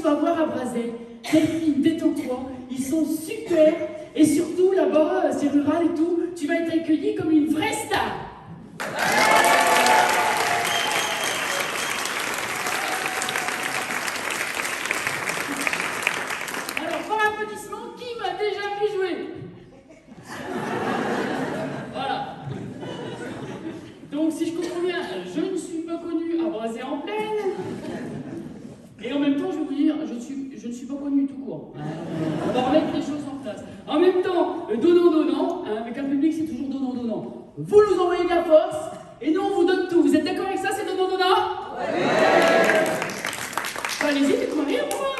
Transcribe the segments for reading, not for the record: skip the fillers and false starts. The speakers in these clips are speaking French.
vas voir à Brazay. Delphine, détends-toi, ils sont super. Et surtout, là-bas, c'est rural et tout, tu vas être accueillie comme une vraie star. Alors, par applaudissement, qui m'a déjà vu jouer? Voilà. Donc, si je comprends bien, je ne suis pas connue à Brazay en plaine. Et en même temps, je vais vous dire, je ne suis pas connue tout court. On va remettre les choses en place. En même temps, donnant, avec un public, c'est toujours donnant. Vous nous envoyez de la force, et nous, on vous donne tout. Vous êtes d'accord avec ça, c'est donnant? Oui. Allez-y, faites-moi rire, moi.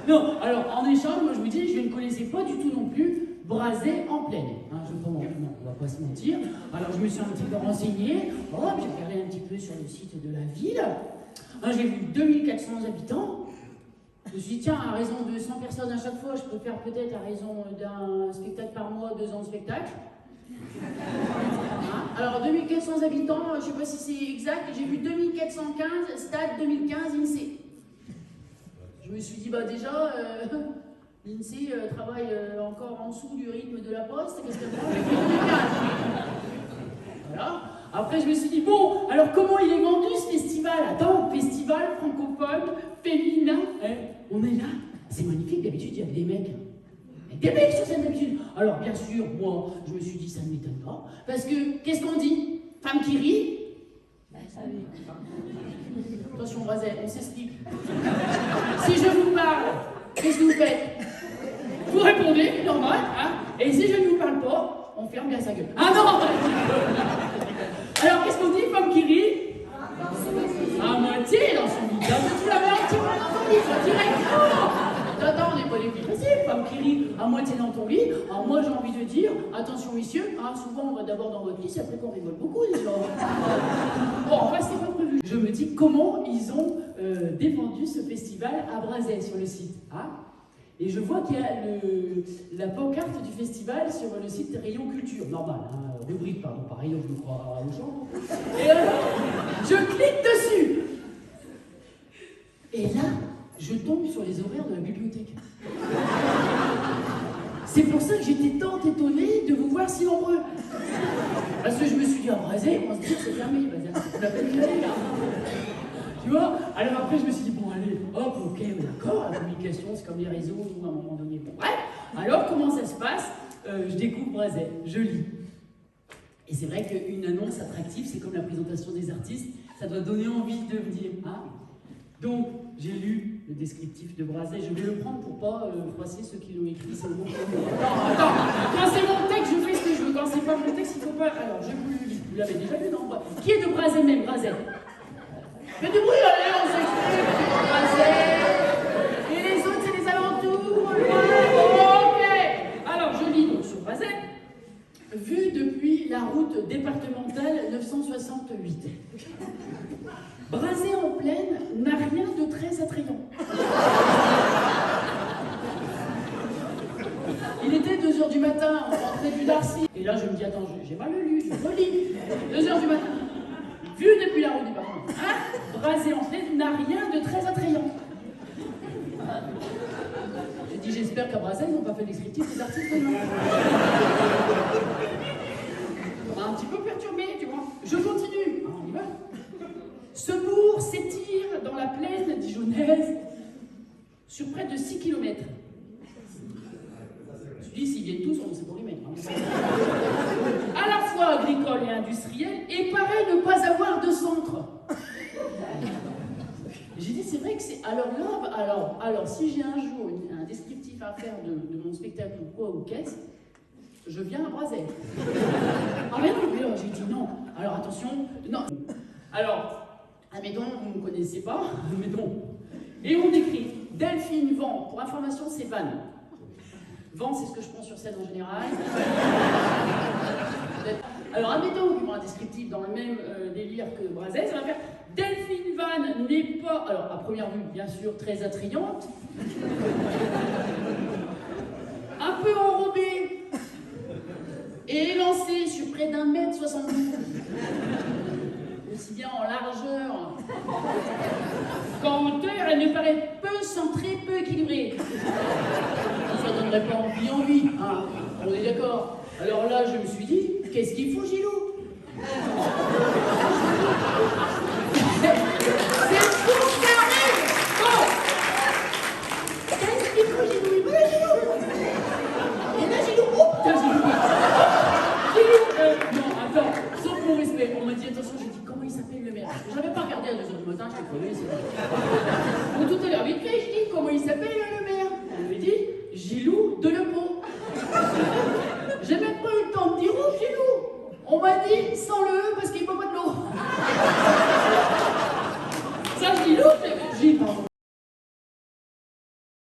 Non, alors, en échange, moi, je vous dis, je ne connaissais pas du tout non plus Brazay en plaine. On va pas se mentir. Alors, je me suis un petit peu renseignée. J'ai regardé un petit peu sur le site de la ville. J'ai vu 2400 habitants. Je me suis dit, tiens, à raison de 100 personnes à chaque fois, je peux faire peut-être à raison d'un spectacle par mois, 2 ans de spectacle. Alors, 2400 habitants, je ne sais pas si c'est exact, j'ai vu 2415, stade 2015, INSEE. Je me suis dit, bah déjà, l'INSEE travaille encore en dessous du rythme de la Poste, qu'est-ce qu'elle prend? J'ai fait 2015. Voilà. Après, je me suis dit, bon, alors comment il est vendu ce festival? Attends, festival francophone, féminin, on est là, c'est magnifique, d'habitude il y a des mecs. Des mecs sur scène d'habitude. Alors bien sûr, moi, je me suis dit, ça ne m'étonne pas, parce que, qu'est-ce qu'on dit? Femme qui rit? Ça rit. Attention, Brazay, on s'explique. Si je vous parle, qu'est-ce que vous faites? Vous répondez, normal, et si je ne vous parle pas, on ferme bien sa gueule. Ah non! Alors, qu'est-ce qu'on dit, femme qui rit? À moitié dans son lit. Tu l'avais un petit peu dans ton lit, directement. Attends, on n'est pas des filles faciles, femme qui rit à moitié dans ton lit. Alors, moi, j'ai envie de dire, attention, messieurs, souvent, on va d'abord dans votre lit, c'est après qu'on rigole beaucoup, déjà. Bon, enfin, c'était pas prévu. Je me dis, comment ils ont défendu ce festival à Brazay sur le site, Et je vois qu'il y a la pancarte du festival sur le site Rayon Culture, normal, rubrique, pardon, pas Rayon, je me crois au champ. Et je clique dessus. Et là, je tombe sur les horaires de la bibliothèque. C'est pour ça que j'étais tant étonnée de vous voir si nombreux. Parce que je me suis dit, à Brazay, on se dit que c'est fermé. C'est la peine d'y aller, là. Tu vois? Alors après, je me suis dit, bon, allez, hop, ok, d'accord, la communication, c'est comme les réseaux, ou à un moment donné. Bon, bref, alors comment ça se passe? Je découvre Brazay, je lis. Et c'est vrai qu'une annonce attractive, c'est comme la présentation des artistes, ça doit donner envie de venir. Donc, j'ai lu le descriptif de Brazay, je vais le prendre pour pas froisser ceux qui l'ont écrit, c'est bon. Attends, quand c'est mon texte, je fais ce que je veux, quand c'est pas mon texte, il faut pas. Alors, je vous le lis, vous l'avez déjà lu, non? Qui est de Brazay même, Brazay? Faites du bruit, allez, on s'exprime, Brazay. Et les autres, c'est les alentours. Ok. Alors, je lis donc sur Brazay. Vu depuis la route départementale 968. Brazay en plaine n'a rien de très attrayant. Il était 2h du matin, on rentrait du Darcy. Et là, je me dis, attends, j'ai mal lu, je relis. 2h du matin. Vu depuis la route départementale, Brazay en plaine n'a rien de très attrayant. J'ai dit, j'espère qu'à Brazay, ils n'ont pas fait le descriptif des artistes de nom. Ça m'a un petit peu perturbé, tu vois. Je continue. On y va. Ce bourg s'étire dans la plaine dijonnaise sur près de 6 km. Je dis, s'ils viennent tous, on sait pour les mettre. À la fois agricole et industriel, et paraît ne pas avoir de centre. J'ai dit, c'est vrai que c'est... Alors, si j'ai un jour un descriptif à faire de mon spectacle ou quoi, ou qu'est-ce, je viens à Brazay. Mais non, j'ai dit non. Alors, attention, non. Alors, admettons, vous ne me connaissez pas, admettons. Et on écrit Delphine Vent. Pour information, c'est Van. Vent, c'est ce que je prends sur scène en général. Alors, admettons qu'il y aura un descriptif dans le même délire que Brazay, ça va faire Delphine Van n'est pas, alors à première vue, bien sûr, très attrayante, un peu enrobée et élancée sur près d'1,72 m, aussi bien en largeur qu'en compteur, elle me paraît peu centrée, peu équilibrée. Ça donnerait pas envie, hein. On est d'accord. Alors là, je me suis dit, qu'est-ce qu'il faut, Gilou? C'est fou, ça arrive. Bon. Qu'est-ce qu'il faut, Gilou? Voilà, Gilou. Et là, Gilou. Oh, putain, Gilou. Gilou, non, attends, sauf mon respect. On m'a dit, attention, j'ai dit, comment il s'appelle le maire? J'avais pas regardé à 2h du matin, je t'ai crevé, c'est bon. Tout à l'heure, vite fait, je dis, comment il s'appelle le maire? On lui dit, Gilou de Lepont. J'ai même pas eu le temps de dire, oh, Gilou. On m'a dit, sans le E, parce qu'il